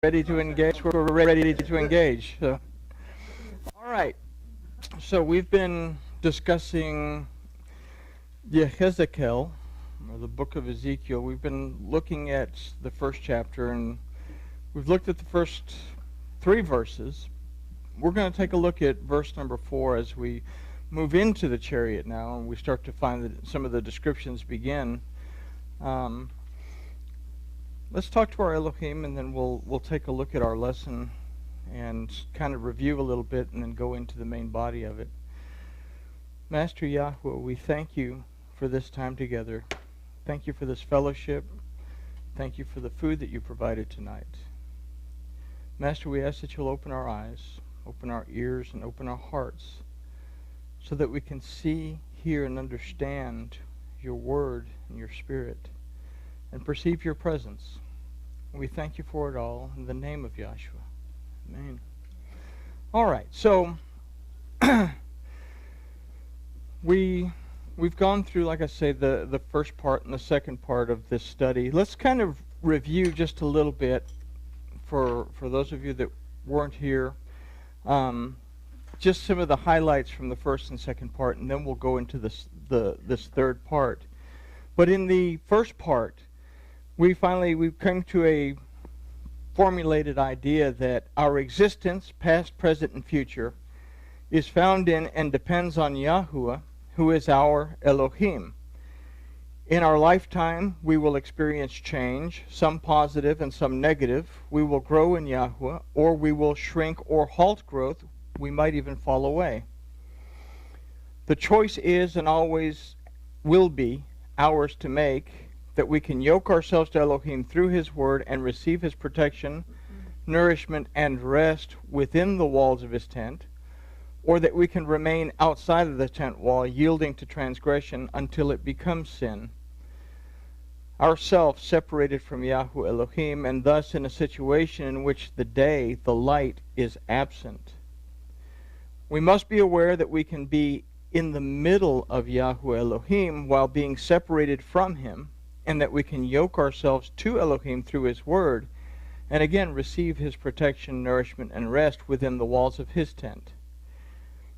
Ready to engage? We're ready to engage. So, all right. So we've been discussing Yechezech-qel, or the book of Ezekiel. We've been looking at the first chapter, and we've looked at the first 3 verses. We're going to take a look at verse number 4 as we move into the chariot now, and we start to find that some of the descriptions begin. Let's talk to our Elohim, and then we'll take a look at our lesson and kind of review a little bit and then go into the main body of it. Master Yahweh, we thank you for this time together. Thank you for this fellowship. Thank you for the food that you provided tonight. Master, we ask that you'll open our eyes, open our ears, and open our hearts so that we can see, hear, and understand your word and your spirit, and perceive your presence. We thank you for it all in the name of Yahshua. Amen. All right, so we've gone through, like I say, the first part and the second part of this study. Let's kind of review just a little bit for those of you that weren't here, just some of the highlights from the first and second part, and then we'll go into this third part. But in the first part, we've come to a formulated idea that our existence, past, present, and future, is found in and depends on Yahuwah, who is our Elohim. In our lifetime, we will experience change, some positive and some negative. We will grow in Yahuwah, or we will shrink or halt growth. We might even fall away. The choice is and always will be ours to make, that we can yoke ourselves to Elohim through his word and receive his protection, nourishment, and rest within the walls of his tent, or that we can remain outside of the tent wall, yielding to transgression until it becomes sin. Ourself separated from Yahuwah Elohim, and thus in a situation in which the day, the light, is absent. We must be aware that we can be in the middle of Yahuwah Elohim while being separated from him, and that we can yoke ourselves to Elohim through his word, and again receive his protection, nourishment, and rest within the walls of his tent.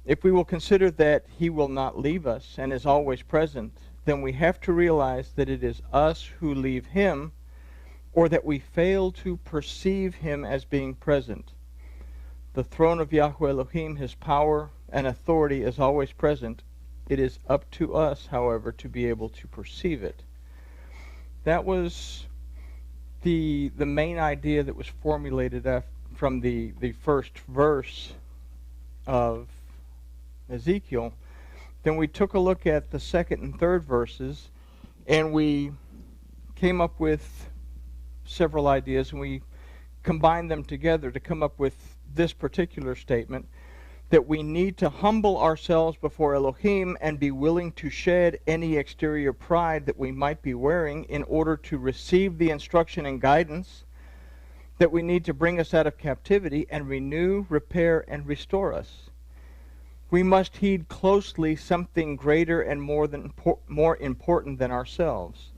If we will consider that he will not leave us and is always present, then we have to realize that it is us who leave him, or that we fail to perceive him as being present. The throne of Yahuwah Elohim, his power and authority, is always present. It is up to us, however, to be able to perceive it. That was the main idea that was formulated from the first verse of Ezekiel. Then we took a look at the second and third verses, and we came up with several ideas, and we combined them together to come up with this particular statement, that we need to humble ourselves before Elohim and be willing to shed any exterior pride that we might be wearing in order to receive the instruction and guidance that we need to bring us out of captivity and renew, repair, and restore us. We must heed closely something greater and more important than ourselves.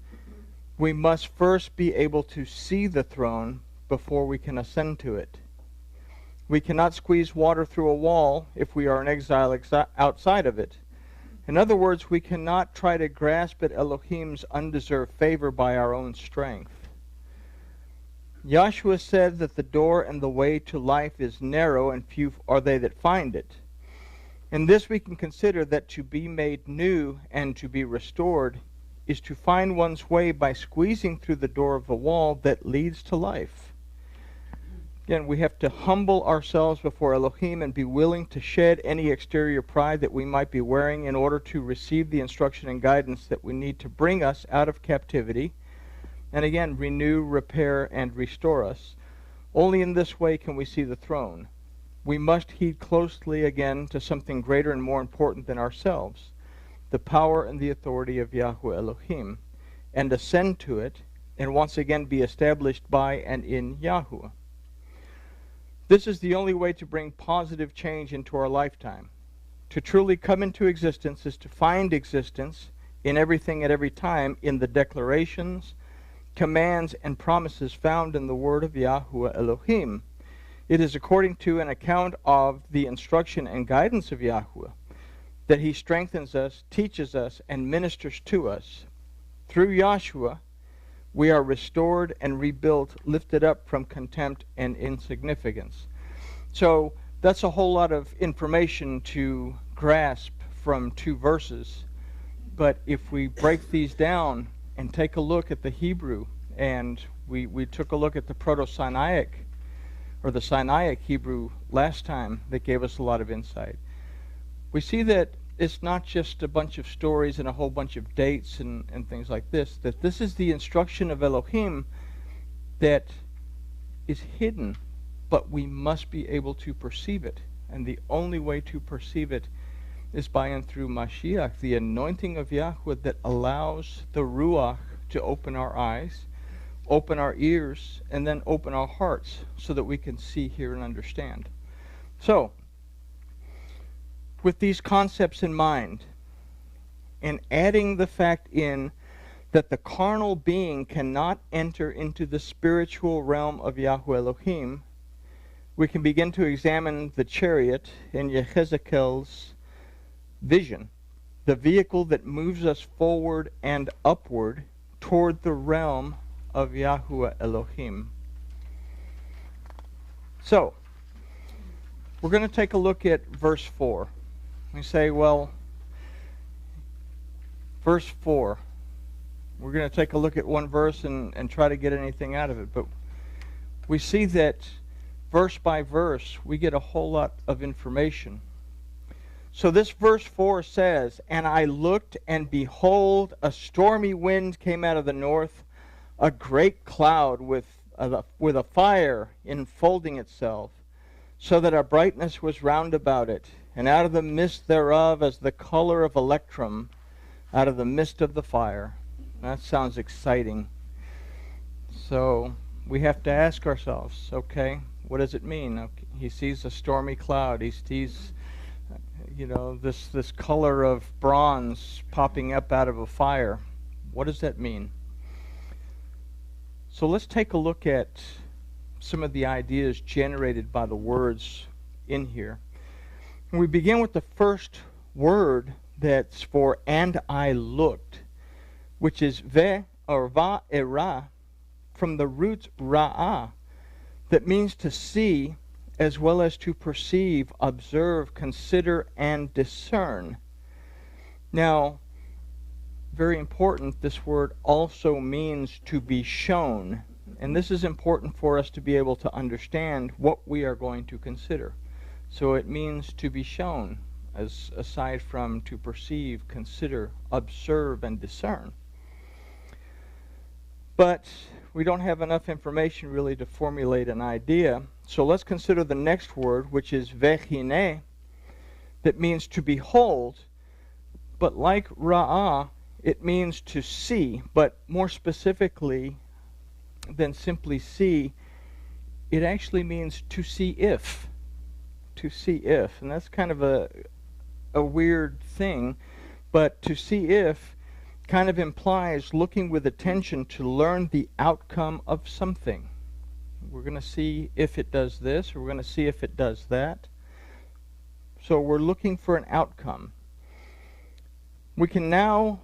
We must first be able to see the throne before we can ascend to it. We cannot squeeze water through a wall if we are in exile outside of it. In other words, we cannot try to grasp at Elohim's undeserved favor by our own strength. Yahshua said that the door and the way to life is narrow, and few are they that find it. In this we can consider that to be made new and to be restored is to find one's way by squeezing through the door of the wall that leads to life. Again, we have to humble ourselves before Elohim and be willing to shed any exterior pride that we might be wearing in order to receive the instruction and guidance that we need to bring us out of captivity, and again, renew, repair, and restore us. Only in this way can we see the throne. We must heed closely again to something greater and more important than ourselves, the power and the authority of Yahuwah Elohim, and ascend to it, and once again be established by and in Yahuwah. This is the only way to bring positive change into our lifetime. To truly come into existence is to find existence in everything at every time, in the declarations, commands, and promises found in the word of Yahuwah Elohim. It is according to an account of the instruction and guidance of Yahuwah that he strengthens us, teaches us, and ministers to us. Through Yahshua, we are restored and rebuilt, lifted up from contempt and insignificance. So that's a whole lot of information to grasp from 2 verses. But if we break these down and take a look at the Hebrew, and we took a look at the Proto-Sinaitic, or the Sinaitic Hebrew last time, that gave us a lot of insight. We see that it's not just a bunch of stories and a whole bunch of dates and things like this, that this is the instruction of Elohim that is hidden, but we must be able to perceive it. And the only way to perceive it is by and through Mashiach, the anointing of Yahweh that allows the Ruach to open our eyes, open our ears, and then open our hearts so that we can see, hear, and understand. So, with these concepts in mind, and adding the fact in that the carnal being cannot enter into the spiritual realm of Yahweh Elohim, we can begin to examine the chariot in Yechezech-qel's vision, the vehicle that moves us forward and upward toward the realm of Yahuwah Elohim. So, we're going to take a look at verse 4. We say, well, verse 4, we're going to take a look at one verse and try to get anything out of it. But we see that verse by verse, we get a whole lot of information. So this verse 4 says, "And I looked, and behold, a stormy wind came out of the north, a great cloud with a fire enfolding itself, so that a brightness was round about it, and out of the mist thereof as the color of electrum, out of the midst of the fire." That sounds exciting. So we have to ask ourselves, okay, what does it mean? Okay, he sees a stormy cloud. He sees, this color of bronze popping up out of a fire. What does that mean? So let's take a look at some of the ideas generated by the words in here. And we begin with the first word that's for "and I looked," which is ve or va era, from the root ra'ah, that means to see as well as to perceive, observe, consider, and discern. Now, very important, this word also means to be shown. And this is important for us to be able to understand what we are going to consider. So it means to be shown, as aside from to perceive, consider, observe, and discern. But we don't have enough information really to formulate an idea. So let's consider the next word, which is vehine, that means to behold. But like ra'ah, it means to see, but more specifically than simply see, it actually means to see if. To see if. And that's kind of a weird thing, but to see if kind of implies looking with attention to learn the outcome of something. We're going to see if it does this, or we're going to see if it does that. So we're looking for an outcome. We can now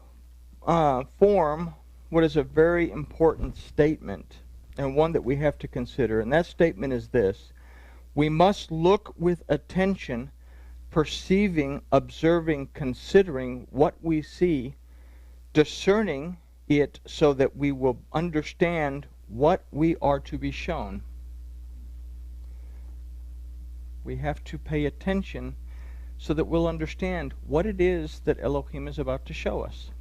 form what is a very important statement, and one that we have to consider. And that statement is this: we must look with attention, perceiving, observing, considering what we see, discerning it so that we will understand what we are to be shown. We have to pay attention so that we'll understand what it is that Elohim is about to show us.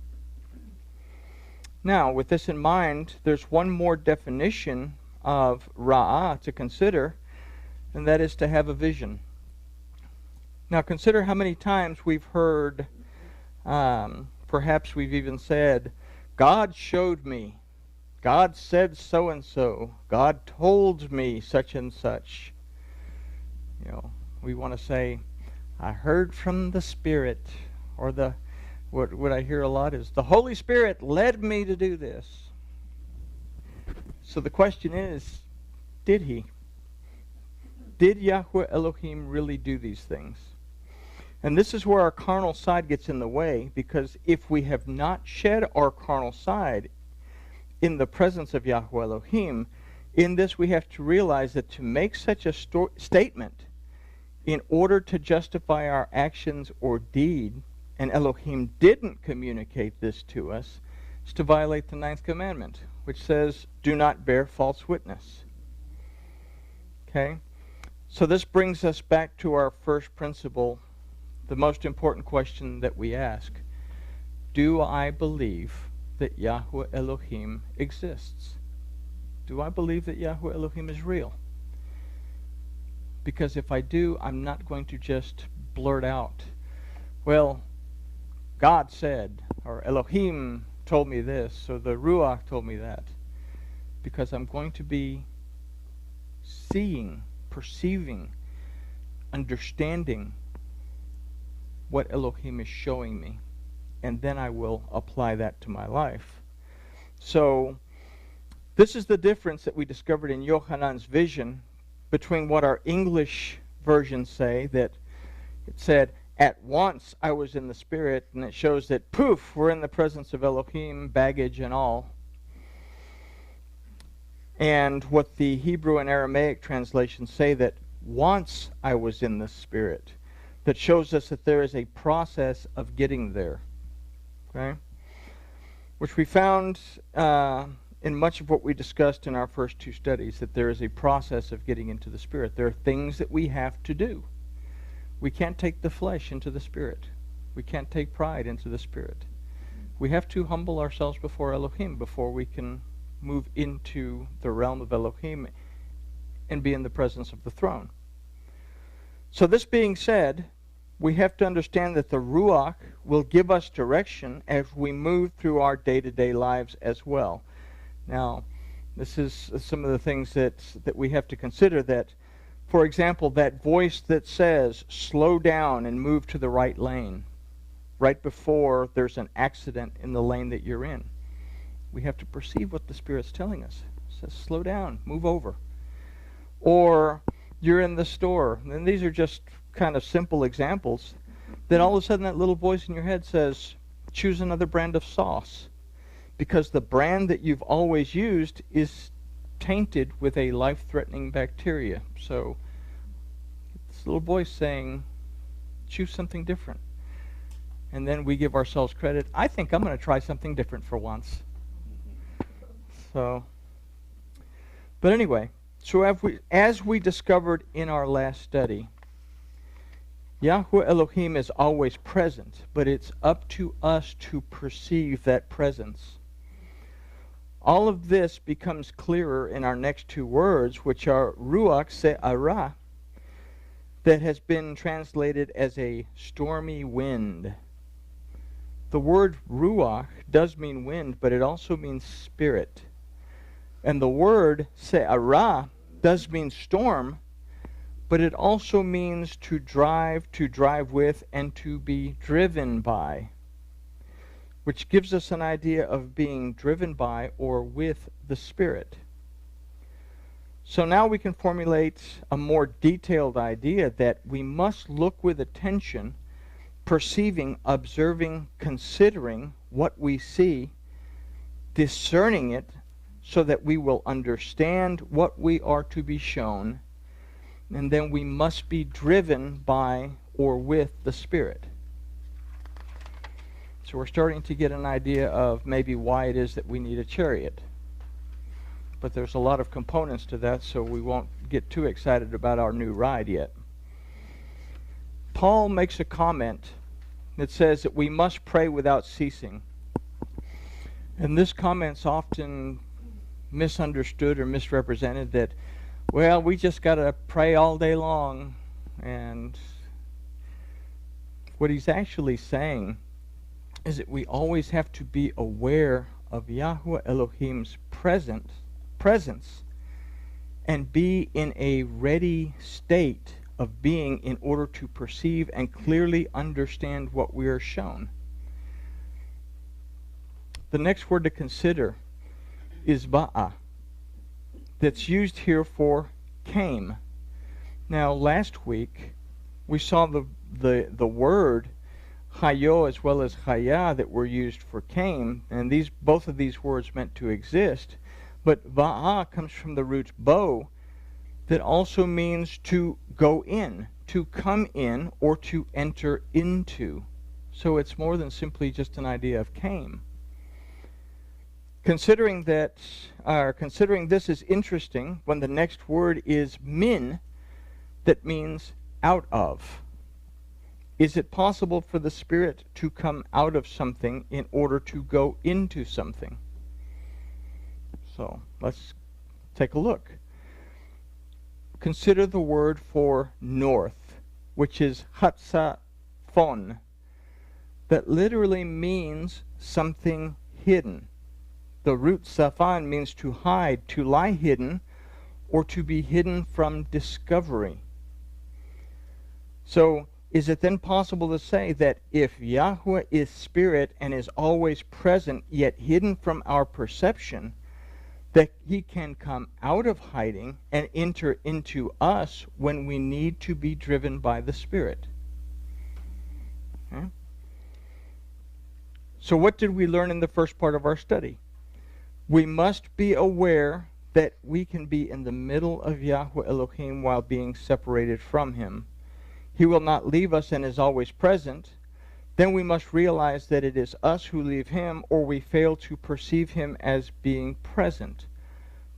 Now, with this in mind, there's one more definition of ra'ah to consider, and that is to have a vision. Now, consider how many times we've heard, perhaps we've even said, God showed me, God said so and so, God told me such and such. We want to say, I heard from the Spirit, or what I hear a lot is, the Holy Spirit led me to do this. So the question is, did he? Did Yahweh Elohim really do these things? And this is where our carnal side gets in the way, because if we have not shed our carnal side in the presence of Yahweh Elohim, in this we have to realize that to make such a statement in order to justify our actions or deed, and Elohim didn't communicate this to us, is to violate the 9th commandment, which says, do not bear false witness. Okay? So this brings us back to our first principle, the most important question that we ask. Do I believe that Yahweh Elohim exists? Do I believe that Yahweh Elohim is real? Because if I do, I'm not going to just blurt out, well, God said, or Elohim told me this, or the Ruach told me that. Because I'm going to be seeing, perceiving, understanding what Elohim is showing me. And then I will apply that to my life. So, this is the difference that we discovered in Yochanan's vision between what our English versions say, that it said, at once I was in the Spirit, and it shows that, poof, we're in the presence of Elohim, baggage and all. And what the Hebrew and Aramaic translations say, that once I was in the Spirit, that shows us that there is a process of getting there. Okay? Which we found in much of what we discussed in our first two studies, that there is a process of getting into the Spirit. There are things that we have to do. We can't take the flesh into the Spirit. We can't take pride into the Spirit. We have to humble ourselves before Elohim before we can move into the realm of Elohim and be in the presence of the throne. So this being said, we have to understand that the Ruach will give us direction as we move through our day-to-day lives as well. Now, this is some of the things that we have to consider, that, for example, that voice that says, slow down and move to the right lane, right before there's an accident in the lane that you're in. We have to perceive what the Spirit's telling us. It says, slow down, move over. Or you're in the store, and these are just kind of simple examples, then all of a sudden that little voice in your head says, choose another brand of sauce, because the brand that you've always used is tainted with a life-threatening bacteria. So this little voice saying, choose something different. And then we give ourselves credit. I think I'm going to try something different for once. So, but anyway, so as we discovered in our last study, Yahweh Elohim is always present, but it's up to us to perceive that presence. All of this becomes clearer in our next two words, which are Ruach Se'ara, that has been translated as a stormy wind. The word Ruach does mean wind, but it also means spirit. And the word Se'ara does mean storm, but it also means to drive with, and to be driven by, which gives us an idea of being driven by or with the Spirit. So now we can formulate a more detailed idea that we must look with attention, perceiving, observing, considering what we see, discerning it, so that we will understand what we are to be shown, and then we must be driven by or with the Spirit. So we're starting to get an idea of maybe why it is that we need a chariot. But there's a lot of components to that, so we won't get too excited about our new ride yet. Paul makes a comment that says that we must pray without ceasing. And this comment's often misunderstood or misrepresented, that, well, we just got to pray all day long. And what he's actually saying is that we always have to be aware of Yahweh Elohim's presence and be in a ready state of being in order to perceive and clearly understand what we are shown. The next word to consider is ba'a. that's used here for came. Now, last week, we saw the word hayo as well as chaya that were used for came, and both of these words meant to exist. But va'a comes from the root bo, that also means to go in, to come in, or to enter into. So it's more than simply just an idea of came. Considering this is interesting when the next word is min, that means out of. Is it possible for the Spirit to come out of something in order to go into something? So let's take a look. Consider the word for north, which is hatzafon, that literally means something hidden. The root safan means to hide, to lie hidden, or to be hidden from discovery. So, is it then possible to say that if Yahweh is spirit and is always present, yet hidden from our perception, that he can come out of hiding and enter into us when we need to be driven by the Spirit? Okay. So what did we learn in the first part of our study? We must be aware that we can be in the middle of Yahweh Elohim while being separated from him. He will not leave us and is always present. Then we must realize that it is us who leave him, or we fail to perceive him as being present.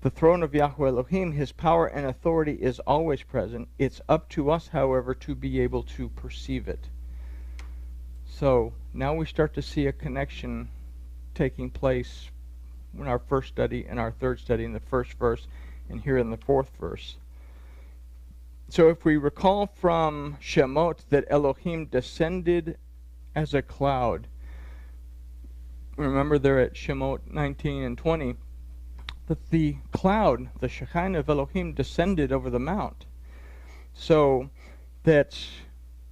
The throne of Yahweh Elohim, his power and authority, is always present. It's up to us, however, to be able to perceive it. So now we start to see a connection taking place in our first study and our third study in the first verse, and here in the fourth verse. So if we recall from Shemot that Elohim descended as a cloud, remember there at Shemot 19 and 20, that the cloud, the Shekinah of Elohim, descended over the mount. So that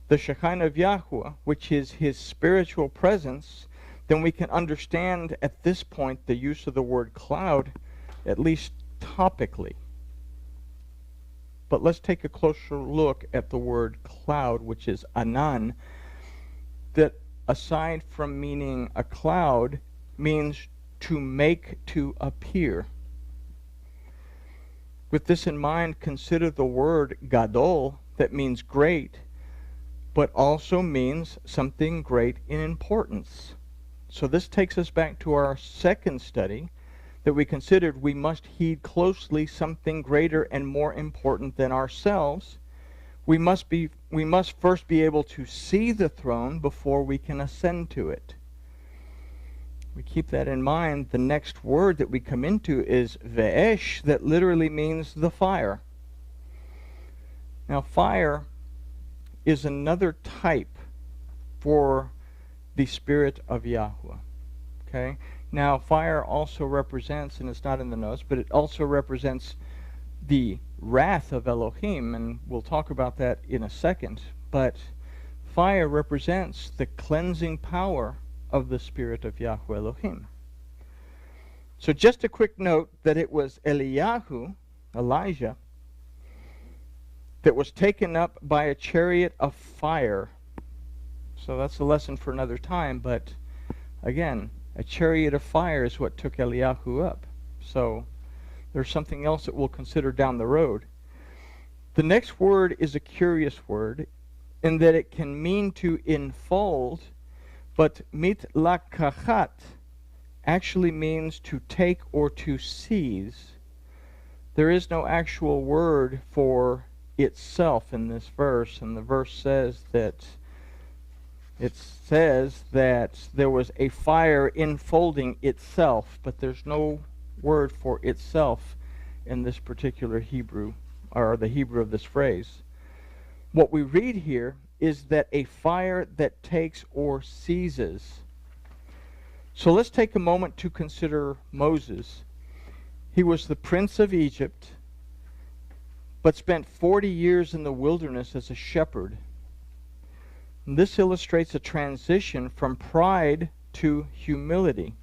the Shekinah of Yahweh, which is his spiritual presence, then we can understand at this point the use of the word cloud, at least topically. But let's take a closer look at the word cloud, which is anan, that aside from meaning a cloud, means to make to appear. With this in mind, consider the word gadol, that means great, but also means something great in importance. So this takes us back to our second study, that we considered we must heed closely something greater and more important than ourselves. We must first be able to see the throne before we can ascend to it. We keep that in mind. The next word that we come into is ve'esh, that literally means the fire. Now, fire is another type for the Spirit of Yahweh. Okay? Now, fire also represents, and it's not in the notes, but it also represents the wrath of Elohim, and we'll talk about that in a second. But fire represents the cleansing power of the Spirit of Yahweh Elohim. So just a quick note that it was Elijah, that was taken up by a chariot of fire. So that's a lesson for another time, but again, a chariot of fire is what took Eliyahu up. So there's something else that we'll consider down the road. The next word is a curious word in that it can mean to enfold, but mitlakachat actually means to take or to seize. There is no actual word for itself in this verse, and the verse says that there was a fire enfolding itself, but there's no word for itself in this particular Hebrew, or the Hebrew of this phrase. What we read here is that a fire that takes or seizes. So let's take a moment to consider Moses. He was the prince of Egypt, but spent 40 years in the wilderness as a shepherd. And this illustrates a transition from pride to humility.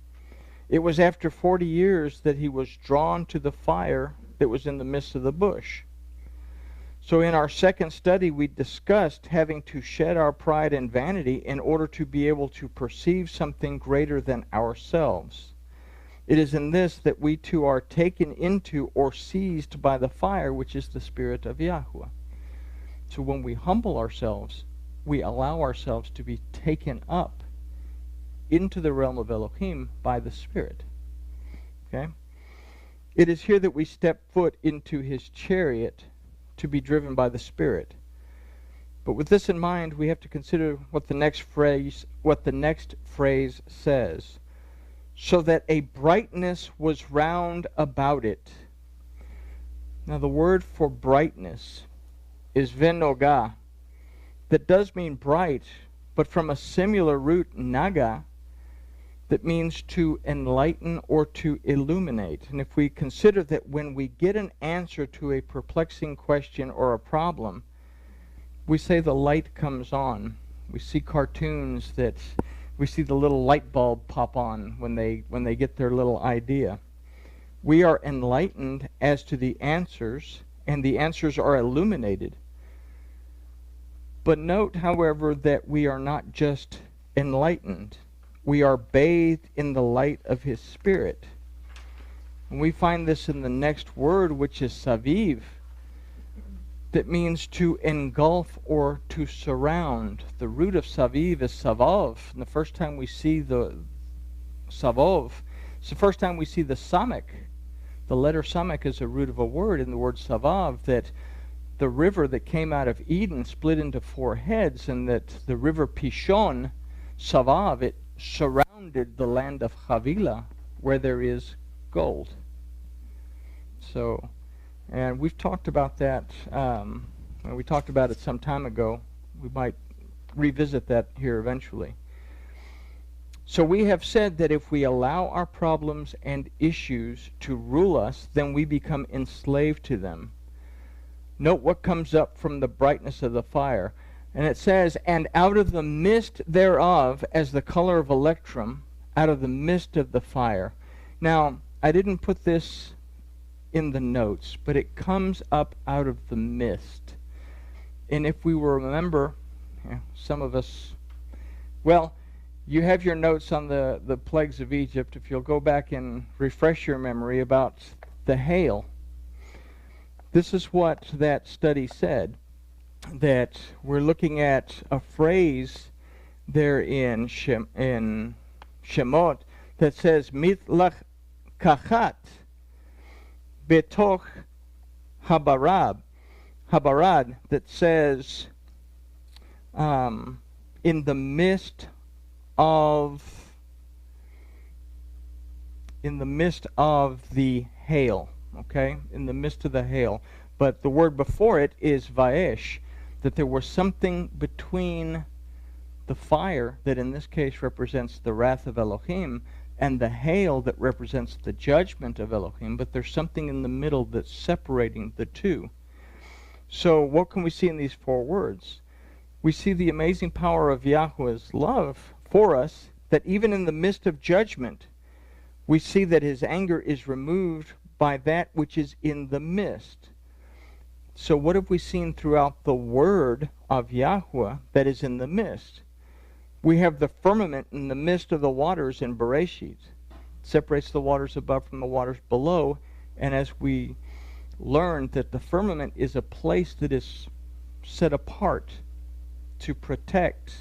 It was after 40 years that he was drawn to the fire that was in the midst of the bush. So in our second study, we discussed having to shed our pride and vanity in order to be able to perceive something greater than ourselves. It is in this that we too are taken into or seized by the fire, which is the Spirit of Yahuwah. So when we humble ourselves, we allow ourselves to be taken up into the realm of Elohim by the Spirit. Okay? It is here that we step foot into his chariot to be driven by the Spirit. But with this in mind, we have to consider what the next phrase says. So that a brightness was round about it. Now the word for brightness is venoga. That does mean bright, but from a similar root, naga, that means to enlighten or to illuminate. And if we consider that when we get an answer to a perplexing question or a problem, we say the light comes on. We see cartoons that we see the little light bulb pop on when they get their little idea. We are enlightened as to the answers, and the answers are illuminated. But note, however, that we are not just enlightened. We are bathed in the light of his Spirit. And we find this in the next word, which is saviv, that means to engulf or to surround. The root of saviv is savav. And the first time we see the savov, it's the first time we see the samek. The letter samek is a root of a word in the word savav, that the river that came out of Eden split into 4 heads, and that the river Pishon, Savav, it surrounded the land of Havilah, where there is gold. So, and we've talked about that, we talked about it some time ago. We might revisit that here eventually. So we have said that if we allow our problems and issues to rule us, then we become enslaved to them. Note what comes up from the brightness of the fire. And it says, and out of the mist thereof, as the color of electrum, out of the mist of the fire. Now, I didn't put this in the notes, but it comes up out of the mist. And if we will remember, some of us, well, you have your notes on the plagues of Egypt. If you'll go back and refresh your memory about the hail. This is what that study said, that we're looking at a phrase there in Shemot that says, mitlach kachat betoch habarad, that says, in the midst of the hail. Okay, in the midst of the hail. But the word before it is vaesh, that there was something between the fire, that in this case represents the wrath of Elohim, and the hail that represents the judgment of Elohim, but there's something in the middle that's separating the two. So what can we see in these 4 words? We see the amazing power of Yahweh's love for us, that even in the midst of judgment, we see that his anger is removed by that which is in the mist. So what have we seen throughout the word of Yahweh that is in the mist? We have the firmament in the midst of the waters in Bereshit. It separates the waters above from the waters below. And as we learned that the firmament is a place that is set apart to protect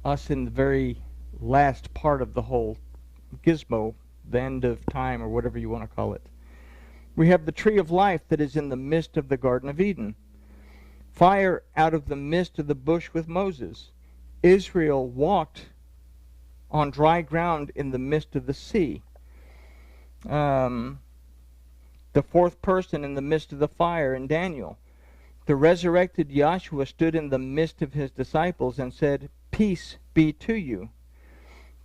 us in the very last part of the whole gizmo, the end of time, or whatever you want to call it. We have the tree of life that is in the midst of the Garden of Eden. Fire out of the midst of the bush with Moses. Israel walked on dry ground in the midst of the sea. The 4th person in the midst of the fire in Daniel. The resurrected Yahshua stood in the midst of his disciples and said, "Peace be to you."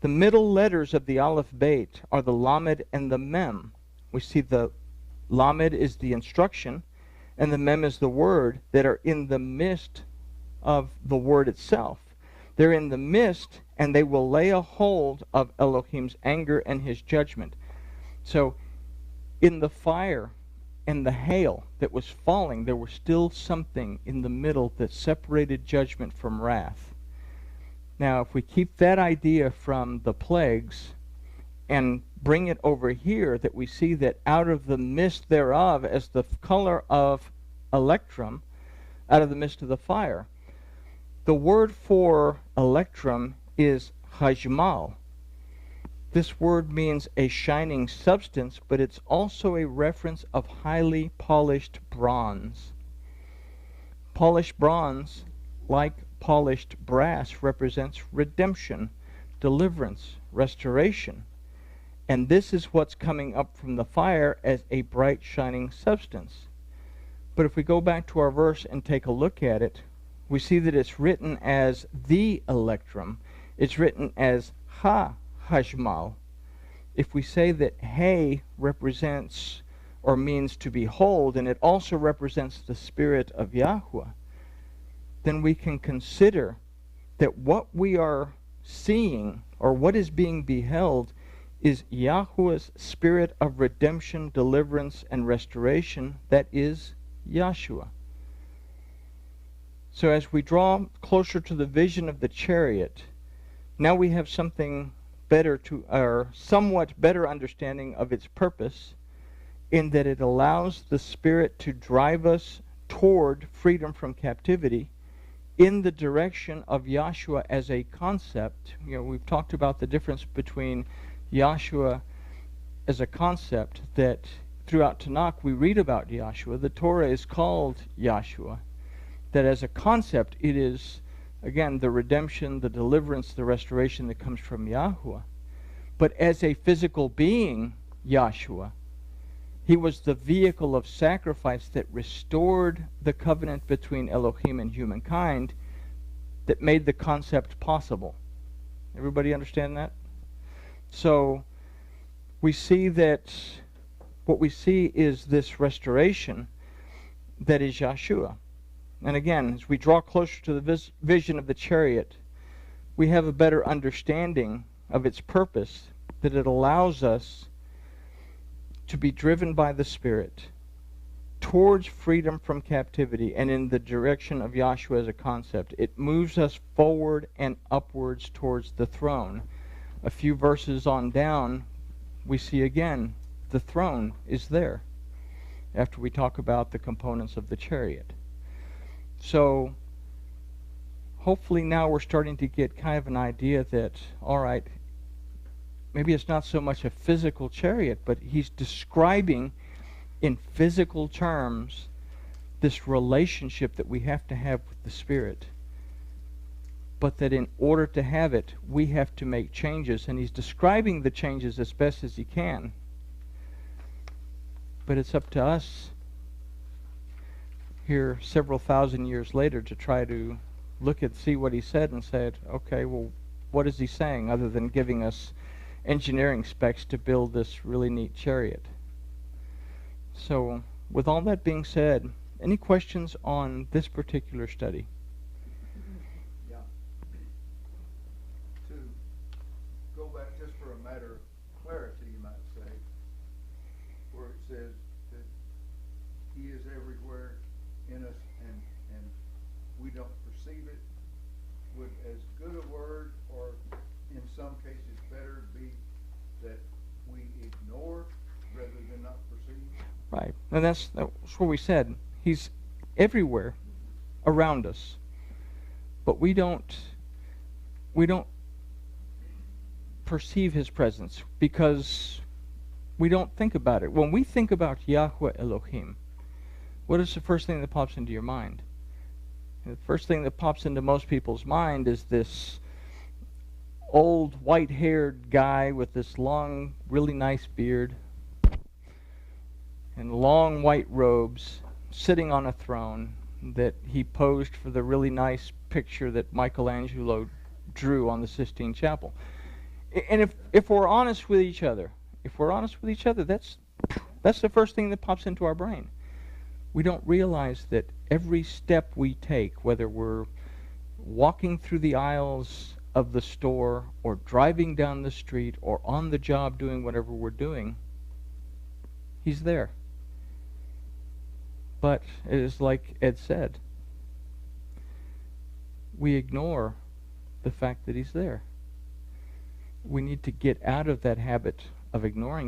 The middle letters of the Aleph Beit are the Lamed and the Mem. We see the Lamed is the instruction, and the Mem is the word, that are in the midst of the word itself. They're in the midst, and they will lay a hold of Elohim's anger and his judgment. So In the fire and the hail that was falling, there was still something in the middle that separated judgment from wrath. Now, if we keep that idea from the plagues and bring it over here, that we see that out of the mist thereof, as the color of electrum, out of the midst of the fire. The word for electrum is hajmal. This word means a shining substance, but it's also a reference of highly polished bronze. Polished bronze, like polished brass, represents redemption, deliverance, restoration. And this is what's coming up from the fire as a bright shining substance. But if we go back to our verse and take a look at it, we see that it's written as the electrum. It's written as ha-hajmal. If we say that he represents or means to behold, and it also represents the Spirit of Yahweh, then we can consider that what we are seeing, or what is being beheld, is Yahweh's Spirit of redemption, deliverance, and restoration, that is Yahshua. So as we draw closer to the vision of the chariot, now we have something better to, or somewhat better understanding of its purpose, in that it allows the Spirit to drive us toward freedom from captivity in the direction of Yahshua as a concept. You know, we've talked about the difference between Yahshua as a concept, that throughout Tanakh we read about Yahshua. The Torah is called Yahshua. That as a concept, it is, again, the redemption, the deliverance, the restoration that comes from Yahweh. But as a physical being, Yahshua, he was the vehicle of sacrifice that restored the covenant between Elohim and humankind, that made the concept possible. Everybody understand that? So we see that what we see is this restoration that is Yahshua. And again, as we draw closer to the vision of the chariot, we have a better understanding of its purpose, that it allows us to be driven by the Spirit towards freedom from captivity and in the direction of Yahshua as a concept. It moves us forward and upwards towards the throne. A few verses on down, we see again the throne is there, after we talk about the components of the chariot. So hopefully now we're starting to get kind of an idea that, all right, maybe it's not so much a physical chariot, but he's describing in physical terms this relationship that we have to have with the Spirit. But that in order to have it, we have to make changes. And he's describing the changes as best as he can. But it's up to us here several thousand years later to try to look at, see what he said and said, okay, well, what is he saying other than giving us engineering specs to build this really neat chariot? So with all that being said, any questions on this particular study? Yeah. To go back just for a matter of clarity, you might say, where it says that he is everywhere in us and we don't perceive it, would as good a word, or in some cases better, be that we ignore rather than not perceive? Right. And that's what we said. He's everywhere around us. But we don't perceive his presence because we don't think about it. When we think about Yahweh Elohim, what is the first thing that pops into your mind? And the first thing that pops into most people's mind is this old white-haired guy with this long, really nice beard and long white robes sitting on a throne that he posed for the really nice picture that Michelangelo drew on the Sistine Chapel. And if we're honest with each other, that's the first thing that pops into our brain. We don't realize that every step we take, whether we're walking through the aisles of the store or driving down the street or on the job doing whatever we're doing, He's there. But it is like Ed said, we ignore the fact that he's there. We need to get out of that habit of ignoring